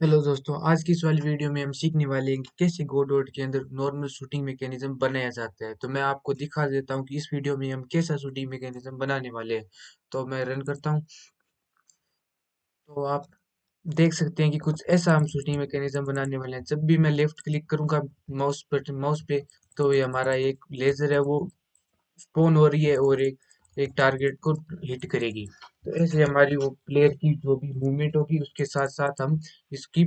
Hello दोस्तों, आज की इस वाली वीडियो में हम सीखने वाले हैं कि कैसे गोडोट के अंदर नॉर्मल शूटिंग मैकेनिज्म बनाया जाता है। तो मैं आपको दिखा देता हूँ कि इस वीडियो में हम कैसा शूटिंग मैकेनिज्म बनाने वाले हैं। तो मैं रन करता हूँ। तो आप देख सकते हैं कि कुछ ऐसा हम शूटिंग मैकेनिज्म बनाने वाले हैं। जब भी मैं लेफ्ट क्लिक करूंगा माउस पे, तो ये हमारा एक लेजर है वो स्पोन हो रही है और एक एक टारगेट को हिट करेगी। तो ऐसे हमारी वो प्लेयर की जो भी मूवमेंट होगी उसके साथ साथ हम इसकी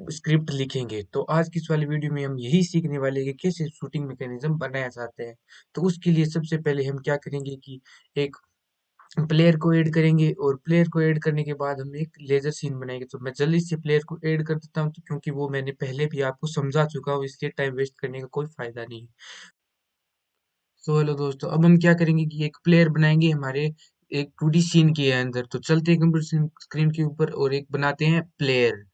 स्क्रिप्ट लिखेंगे। तो आज की इस वाली वीडियो में हम यही सीखने वाले हैं कि कैसे शूटिंग मैकेनिज्म बनाया जाता है। तो उसके लिए सबसे पहले हम क्या करेंगे कि एक प्लेयर को ऐड करेंगे और प्लेयर को ऐड करने के बाद हम एक लेजर सीन बनाएंगे। तो मैं जल्दी से प्लेयर को ऐड कर देता हूँ, तो क्योंकि वो मैंने पहले भी आपको समझा चुका हूँ, इसलिए टाइम वेस्ट करने का कोई फायदा नहीं। तो हेलो दोस्तों, अब हम क्या करेंगे कि एक प्लेयर बनाएंगे हमारे एक 2D सीन के अंदर। तो चलते हैं कंप्यूटर स्क्रीन के ऊपर और एक बनाते हैं प्लेयर।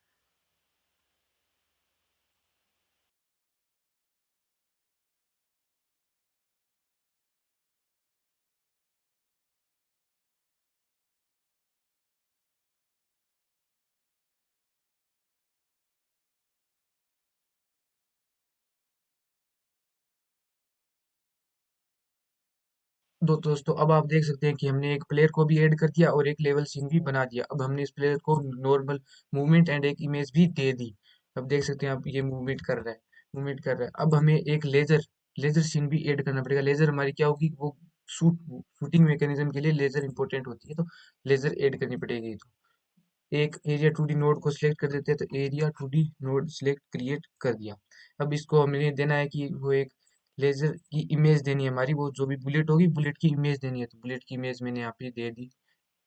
दोस्तों, अब आप देख सकते हैं कि हमने एक प्लेयर को भी ऐड कर दिया और एक लेवल सीन भी बना दिया। अब हमने इस प्लेयर को नॉर्मल मूवमेंट एंड एक इमेज भी दे दी। अब देख सकते हैं आप, ये मूवमेंट कर रहा है, मूवमेंट कर रहा है। अब हमें एक लेजर लेजर सीन भी ऐड करना पड़ेगा। लेजर हमारी क्या होगी, वो शूटिंग मैकेनिज्म के लिए लेजर इंपॉर्टेंट होती है, तो लेजर ऐड करनी पड़ेगी। तो एक एरिया 2D नोड को सिलेक्ट कर देते हैं, तो area 2D node select create कर दिया। अब इसको हमें देना है कि वो एक लेजर की इमेज देनी है हमारी, वो जो भी बुलेट होगी बुलेट की इमेज देनी है। तो बुलेट की इमेज मैंने यहाँ पे दे दी,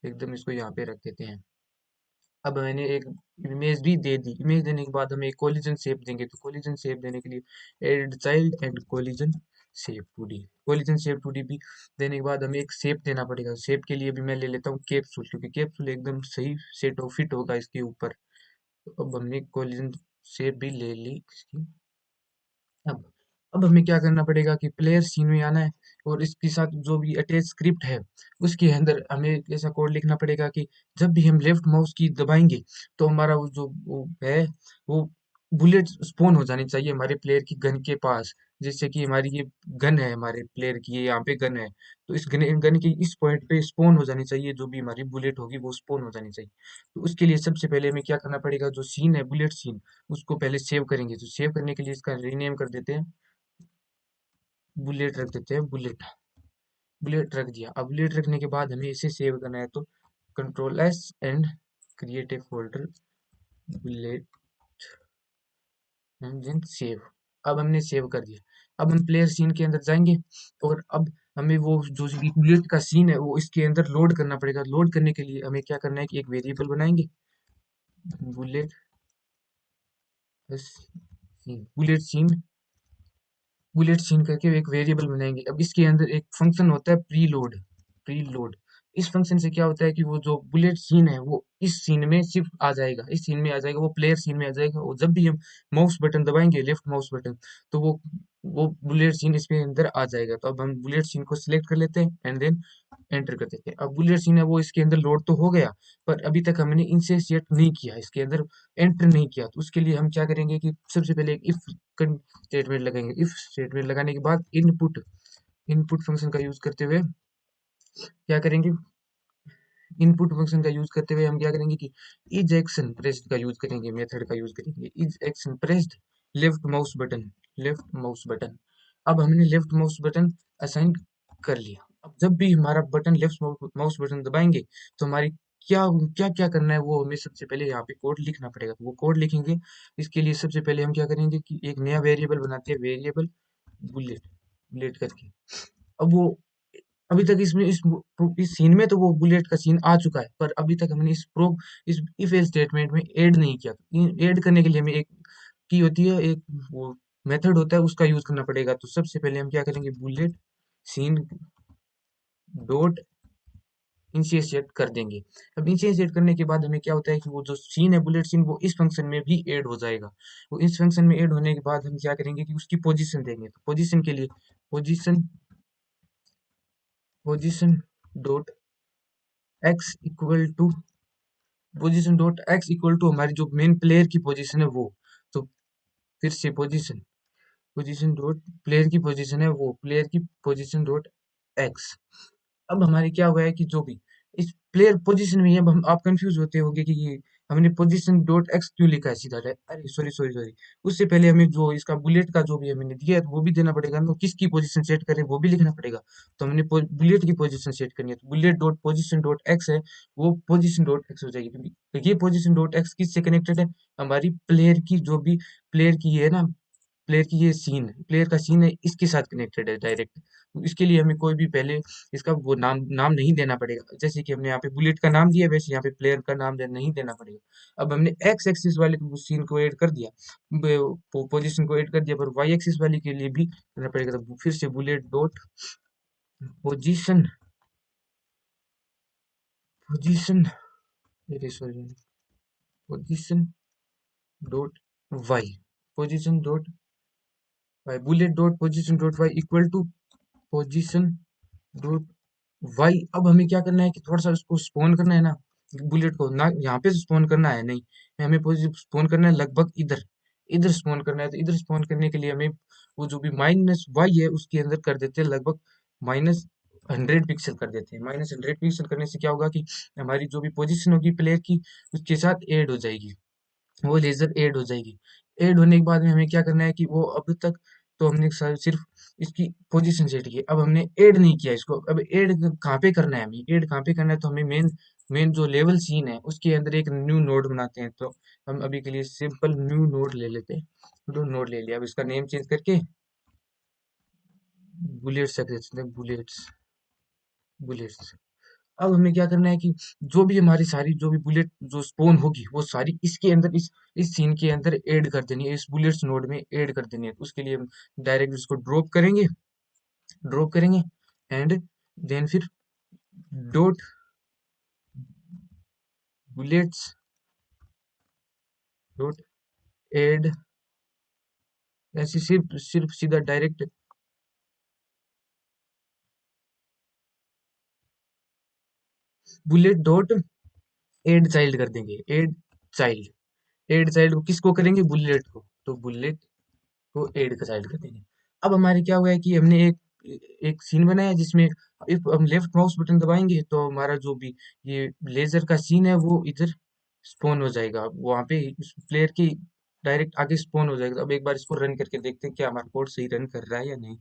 एकदम इसको यहाँ पे रख देते हैं। अब मैंने एक इमेज भी दे दी। इमेज देने के बाद हमें एक कोलिजन शेप देंगे। तो कोलिजन शेप देने के लिए add child and collision shape 2D, collision shape 2D भी देने के बाद हमें एक शेप देना पड़ेगा। शेप के लिए भी मैं ले लेता हूँ कैप्सूल, क्योंकि कैप्सूल एकदम सही सेट हो फिट होगा इसके ऊपर। तो अब हमने कोलिजन शेप भी ले ली इसकी। अब अब हमें क्या करना पड़ेगा कि प्लेयर सीन में आना है और इसके साथ जो भी अटैच स्क्रिप्ट है उसके अंदर हमें ऐसा कोड लिखना पड़ेगा कि जब भी हम लेफ्ट माउस की दबाएंगे तो हमारा वो है वो बुलेट स्पॉन हो जानी चाहिए हमारे प्लेयर की गन के पास। जैसे कि हमारी ये गन है, हमारे प्लेयर की ये यहाँ पे गन है, तो इस गन की इस पॉइंट पे स्पॉन हो जानी चाहिए। जो भी हमारी बुलेट होगी वो स्पॉन हो जानी चाहिए। तो उसके लिए सबसे पहले हमें क्या करना पड़ेगा, जो सीन है बुलेट सीन, उसको पहले सेव करेंगे। तो सेव करने के लिए इसका रीनेम कर देते हैं, बुलेट रख देते हैं, बुलेट। बुलेट रख दिया। अब बुलेट रखने के बाद हमें इसे सेव करना है, तो control S and create a folder bullet and then save. अब हमने सेव कर दिया। अब हम प्लेयर सीन के अंदर जाएंगे और अब हमें वो जो बुलेट का सीन है वो इसके अंदर लोड करना पड़ेगा। लोड करने के लिए हमें क्या करना है कि एक वेरिएबल बनाएंगे, bullet scene, bullet scene, bullet scene करके एक वेरिएबल बनाएंगे। अब इसके अंदर एक फंक्शन होता है प्रीलोड, प्रीलोड। इस फंक्शन से क्या होता है कि वो जो बुलेट सीन है वो इस सीन में सिर्फ आ जाएगा, इस सीन में आ जाएगा, वो प्लेयर सीन में आ जाएगा। और जब भी हम माउस बटन दबाएंगे, लेफ्ट माउस बटन, तो वो बुलेट सीन इसमें अंदर आ जाएगा। तो अब हम बुलेट सीन को सिलेक्ट कर लेते हैं एंड देन एंटर कर देते हैं। अब बुलेट सीन है वो इसके अंदर लोड तो हो गया, पर अभी तक हमने इनसे सेट नहीं किया, इसके अंदर एंटर नहीं किया। तो उसके लिए हम क्या करेंगे कि सबसे पहले एक इफ स्टेटमेंट लगाएंगे। इफ स्टेटमेंट लगाने के बाद इनपुट इनपुट फंक्शन का यूज करते हुए क्या करेंगे, इनपुट फंक्शन का यूज करते हुए हम क्या करेंगे कि इज एक्शन प्रेस्ड का यूज करेंगे, मेथड का यूज करेंगे is action pressed left mouse button, left mouse button. अब हमने लेफ्ट माउस बटन असाइन कर लिया। अब जब भी हमारा बटन लेफ्ट माउस बटन दबाएंगे तो हमारी क्या क्या क्या करना है वो हमें सबसे पहले यहाँ पे कोड लिखना पड़ेगा। तो वो कोड लिखेंगे। इसके लिए सबसे पहले हम क्या करेंगे कि एक नया वेरिएबल बनाते हैं, वेरिएबल बुलेट, बुलेट करके। अब वो अभी तक इसमें इस सीन में तो वो बुलेट का सीन आ चुका है, पर अभी तक हमने इस इफ एल्स स्टेटमेंट में ऐड नहीं किया। ऐड करने के लिए हमें एक की होती है, एक वो मेथड होता है, उसका यूज करना पड़ेगा। तो सबसे पहले हम क्या करेंगे, बुलेट सीन डॉट इंशिएट कर देंगे। अब इंशिएट करने के बाद हमें क्या होता है कि वो जो सीन है बुलेट सीन, वो इस फंक्शन में भी ऐड हो जाएगा। वो इस फंक्शन में ऐड होने के बाद हम क्या करेंगे कि उसकी पोजीशन देंगे। तो पोजीशन के लिए position position dot X equal to position dot X equal to हमारी जो मेन प्लेयर की पोजीशन है वो। तो फिर से पोजीशन पोजीशन डॉट प्लेयर की पोजीशन है वो, प्लेयर की पोजीशन डॉट एक्स। अब हमारे क्या हुआ है कि जो भी इस प्लेयर पोजीशन में है, अब हम आप कंफ्यूज होते होंगे कि ये हमने पोजीशन डॉट एक्स क्यों लिखा है सीधा। अरे सॉरी सॉरी सॉरी, उससे पहले हमें जो इसका बुलेट का जो भी हमने दिया है तो वो भी देना पड़ेगा, तो किसकी पोजीशन सेट करें वो भी लिखना पड़ेगा। तो हमने बुलेट की पोजीशन सेट करनी है, तो bullet dot position dot x है, वो पोजीशन डॉट एक्स हो जाएगी, क्योंकि ये पोजीशन डॉट एक्स किससे कनेक्टेड है, हमारी प्लेयर की जो भी प्लेयर की ये है ना, प्लेयर की ये सीन है, प्लेयर का सीन है, इसके साथ कनेक्टेड है डायरेक्ट। तो इसके लिए हमें कोई भी पहले इसका वो नाम नाम नहीं देना पड़ेगा, जैसे कि हमने यहाँ पे बुलेट का नाम दिया वैसे यहाँ पे प्लेयर का नाम नहीं देना पड़ेगा। अब हमने एक्स एक्सिस वाले सीन को ऐड कर दिया, पोजीशन को ऐड कर दिया, पर वाई एक्सिस वाले के लिए भी करना पड़ेगा। तो फिर से bullet dot position position sorry position dot Y, position dot Y, bullet dot position dot Y equal to position dot Y. अब हमें क्या करना है कि थोड़ा सा उसको स्पॉन करना है ना, बुलेट को ना यहाँ पे स्पॉन करना है नहीं, हमें स्पॉन करना है लगभग इधर, इधर स्पॉन करना है। तो इधर स्पॉन करने के लिए हमें वो जो भी माइनस वाई है उसके अंदर कर देते हैं लगभग -100 पिक्सल कर देते हैं। -100 पिक्सल करने से क्या होगा कि हमारी जो भी पोजीशन होगी प्लेयर की उसके साथ ऐड हो जाएगी, वो लेजर ऐड हो जाएगी। ऐड होने के बाद में हमें क्या करना है कि वो अब तक तो हमने सिर्फ इसकी पोजीशन सेट की, अब हमने ऐड नहीं किया इसको। अब ऐड कहाँ पे करना है, हमें ऐड कहाँ पे करना है, तो हमें मेन मेन जो लेवल सीन है उसके अंदर एक न्यू नोड बनाते हैं। तो हम अभी के लिए सिंपल न्यू नोड ले लेते हैं, न्यू नोड ले लिया। अब इसका नेम चेंज करके बुलेट्स रख देते हैं, बुलेट्स। अब हमें क्या करना है कि जो भी हमारी सारी जो भी बुलेट जो स्पोन होगी वो सारी इसके अंदर इस सीन के अंदर ऐड कर देनी है, इस बुलेट्स नोड में ऐड कर देनी है। तो उसके लिए हम डायरेक्ट इसको ड्रॉप करेंगे एंड देन फिर डॉट बुलेट्स डॉट ऐड, ऐसे सिर्फ सिर्फ सीधा direct bullet dot add child कर देंगे, ऐड चाइल्ड को किसको करेंगे, बुलेट को। तो बुलेट को ऐड का साइड कर देंगे। अब हमारे क्या हुआ है कि हमने एक एक सीन बनाया जिसमें इफ हम लेफ्ट माउस बटन दबाएंगे तो हमारा जो भी ये लेजर का सीन है वो इधर स्पॉन हो जाएगा, वहां पे प्लेयर की डायरेक्ट आगे स्पॉन हो जाएगा। अब एक बार इसको रन करके देखते हैं क्या हमारा कोड सही रन कर रहा है या नहीं।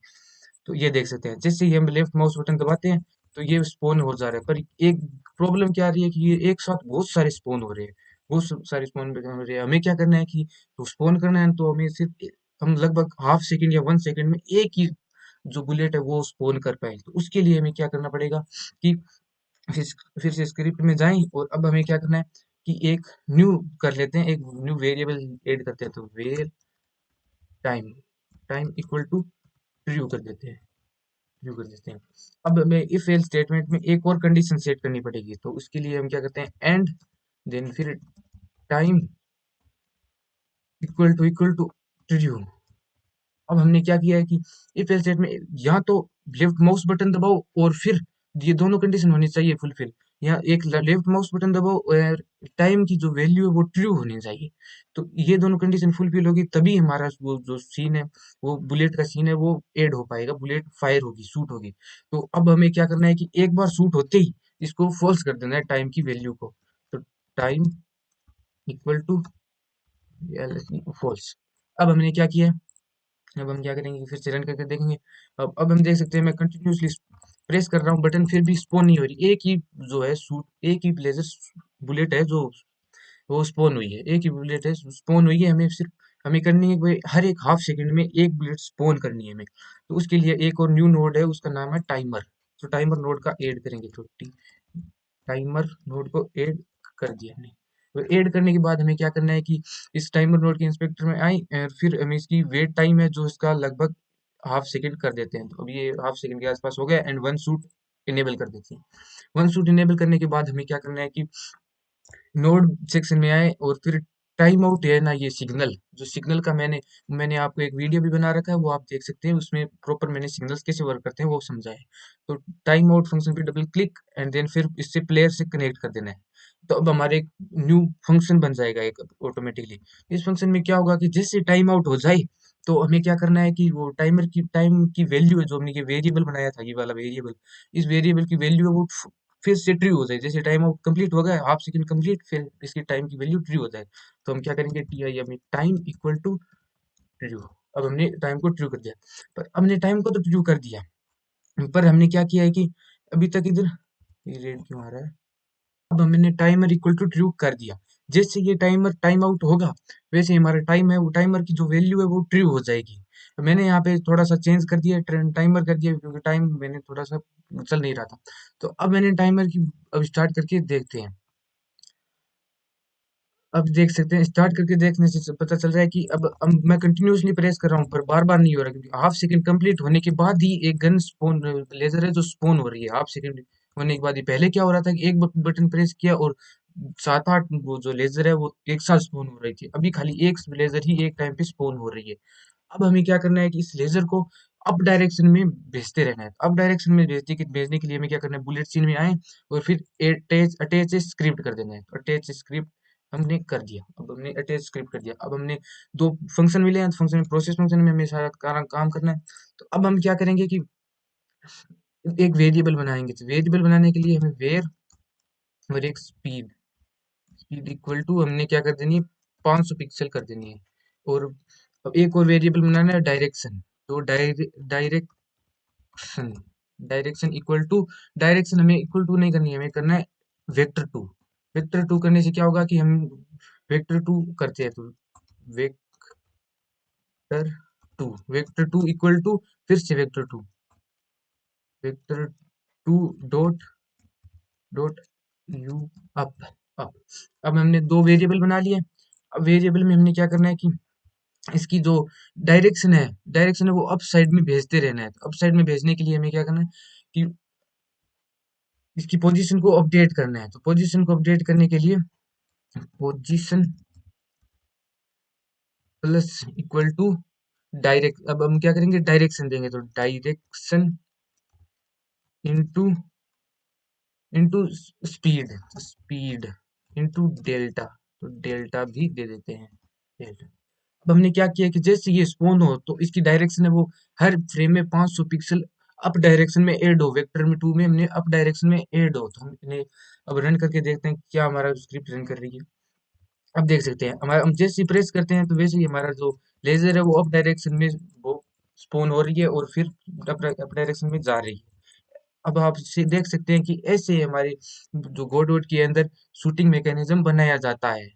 तो ये देख सकते हैं जैसे ही हम लेफ्ट माउस बटन दबाते हैं तो ये स्पॉन हो जा रहा है, पर एक प्रॉब्लम क्या आ रही है कि ये एक साथ बहुत सारे स्पॉन हो रहे हैं, सारे स्पॉन हो रहे हैं। हमें क्या करना है कि तो स्पॉन करना है तो हमें सिर्फ हम लगभग हाफ सेकंड या 1 सेकंड में एक ही जो बुलेट है वो स्पॉन कर पाए। तो उसके लिए हमें क्या करना पड़ेगा कि फिर फिर से स्क्रिप्ट में जाएं और अब हमें क्या करना है कि एक न्यू कर लेते हैं, एक न्यू वेरिएबल ऐड करते हैं। तो where time time equal to true कर देते हैं, ट्रू कर देते हैं। अब हमें इफ एल्स स्टेटमेंट में एक और कंडीशन सेट करनी पड़ेगी, तो उसके लिए हम क्या करते हैं एंड देन फिर टाइम इक्वल टू ट्रू। अब हमने क्या किया है कि इफ एल्स स्टेटमेंट में या तो लेफ्ट माउस बटन दबाओ और फिर ये दोनों कंडीशन होनी चाहिए फुलफिल, या एक लेफ्ट माउस बटन दबाओ और टाइम की जो वैल्यू है वो ट्रू होनी चाहिए। तो ये दोनों कंडीशन फुलफिल होगी तभी हमारा वो जो सीन है, वो बुलेट का सीन है वो ऐड हो पाएगा, बुलेट फायर होगी, शूट होगी। तो अब हमें क्या करना है कि एक बार शूट होते ही इसको फॉल्स कर देना है टाइम की वैल्यू को। तो टाइम इक्वल टू फॉल्स। अब हमने क्या किया है, अब हम क्या करेंगे कि फिर से रन करके देखेंगे। अब हम देख सकते हैं मैं कंटिन्यूसली प्रेस कर रहा हूँ बटन फिर भी स्पॉन नहीं हो रही, एक ही जो है सूट एक ही लेजर बुलेट है जो वो स्पॉन हुई है, एक ही बुलेट है स्पॉन हुई है। हमें सिर्फ हमें करनी है कि हर एक हाफ सेकंड में एक बुलेट स्पॉन करनी है हमें। तो उसके लिए एक और न्यू नोड है उसका नाम है टाइमर। तो टाइमर नोड का ऐड करेंगे, तो टाइमर नोड को ऐड कर दिया हमने। तो ऐड करने के बाद हमें क्या करना है कि इस टाइमर नोड के इंस्पेक्टर में आए और फिर हमें इसकी वेट टाइम है जो इसका लगभग हाफ सेकंड कर देते हैं। तो अब ये हाफ सेकंड के आसपास हो गया एंड वन शूट इनेबल कर देते हैं। वन शूट इनेबल करने के बाद हमें क्या करना है कि नोड सेक्शन में आए और फिर टाइम आउट है ना, ये सिग्नल, जो सिग्नल का मैंने आपको एक वीडियो भी बना रखा है, वो आप देख सकते हैं, उसमें प्रॉपर मैंने सिग्नल्स कैसे वर्क करते हैं वो समझा है। तो टाइम आउट फंक्शन पे डबल क्लिक एंड देन फिर इससे प्लेयर से कनेक्ट कर देना है। तो अब हमारे एक न्यू फंक्शन बन जाएगा एक ऑटोमेटिकली। इस फंक्शन में क्या होगा कि जैसे टाइम आउट हो जाए तो हमें क्या करना है कि वो टाइम की वैल्यू है, जो हमने ये वेरिएबल बनाया था, ये वाला वेरिएबल, इस वेरिएबल की वैल्यू है वो फिर से ट्रू हो जाए। जैसे टाइम आउट कंप्लीट हो गया, हाफ सेकंड कंप्लीट, फिर इसकी टाइम की वैल्यू ट्रू हो जाए। तो हम क्या करेंगे, टी आई हमें टाइम इक्वल टू ट्रू। अब हमने टाइम को ट्रू कर दिया, पर हमने टाइम को तो ट्रू कर दिया, पर हमने क्या किया है कि अभी तक इधर ये रेड क्यों आ रहा है। अब हमने टाइमर इक्वल टू ट्रू कर दिया, जैसे ये टाइमर टाइम आउट होगा वैसे ही हमारा टाइम है, वो टाइमर की जो वैल्यू है वो ट्रू हो जाएगी। तो मैंने यहाँ पे थोड़ा सा चेंज कर दिया, टाइमर कर दिया, क्योंकि टाइम मैंने थोड़ा सा चल नहीं रहा था। तो अब मैंने टाइमर की अब स्टार्ट करके देखते हैं। अब देख सकते हैं, स्टार्ट करके देखने से पता चल रहा है कि अब मैं कंटिन्यूअसली प्रेस कर रहा हूँ पर बार बार नहीं हो रहा, क्योंकि हाफ सेकंड कंप्लीट होने के बाद ही एक गन स्पोन लेजर है जो स्पोन हो रही है। हाफ सेकंड होने के बाद ही, पहले क्या हो रहा था कि एक बटन प्रेस किया और 7-8 वो जो लेजर है वो एक साथ स्पोन हो रही थी। अभी खाली एक लेजर ही एक टाइम पे स्पोन हो रही है। अब हमें क्या करना है कि इस लेजर को अप डायरेक्शन में भेजते रहना है। अप डायरेक्शन में भेजने के लिए हमें क्या करना है, बुलेट सीन में आए और फिर अटैच स्क्रिप्ट कर देना है। अटैच स्क्रिप्ट हमने कर दिया। अब हमने अटैच स्क्रिप्ट कर दिया। अब हमने दो फंक्शन मिले हैं, फंक्शन में प्रोसेस फंक्शन में हमें सारा काम करना है। तो अब हम क्या करेंगे कि एक वेरिएबल बनाएंगे। तो वेरिएबल बनाने के लिए हमें वेर और एक स्पीड, स्पीड इक्वल टू हमने क्या कर देनी है, 500 पिक्सल कर देनी है। और अब एक और वेरिएबल बनाना है, डायरेक्शन। तो direction, direction equal to, direction हमें इक्वल टू नहीं करनी है, हमें करना है वेक्टर टू। वेक्टर टू करने से क्या होगा कि हम वेक्टर टू करते हैं, तो vector vector two equal to, फिर से vector two, vector two dot dot U up up. अब हमने दो वेरिएबल बना लिए। अब वेरिएबल में हमने क्या करना है कि इसकी जो डायरेक्शन है वो अप साइड में भेजते रहना है। तो अप साइड में भेजने के लिए हमें क्या करना है कि इसकी पोजीशन को अपडेट करना है। तो पोजीशन को अपडेट करने के लिए position plus equal to direct, अब हम क्या करेंगे, डायरेक्शन देंगे। तो direction into into speed, speed into delta, तो डेल्टा भी दे देते हैं, डेल्टा। अब हमने क्या किया कि जैसे ये स्पोन हो तो इसकी डायरेक्शन है वो हर फ्रेम में 500 पिक्सल अप डायरेक्शन में ऐड हो। वेक्टर में टू में हमने अप डायरेक्शन में ऐड हो। तो हम इन्हें अब रन करके देखते हैं क्या हमारा स्क्रिप्ट रन कर रही है। अब देख सकते हैं हमारा, हम जैसे ही प्रेस करते हैं तो वैसे ही हमारा जो लेजर है वो अप डायरेक्शन में वो स्पोन हो रही है और फिर अप डायरेक्शन में जा रही है। अब आप देख सकते हैं कि ऐसे हमारे जो गॉड वोड के अंदर शूटिंग मैकेनिज्म बनाया जाता है।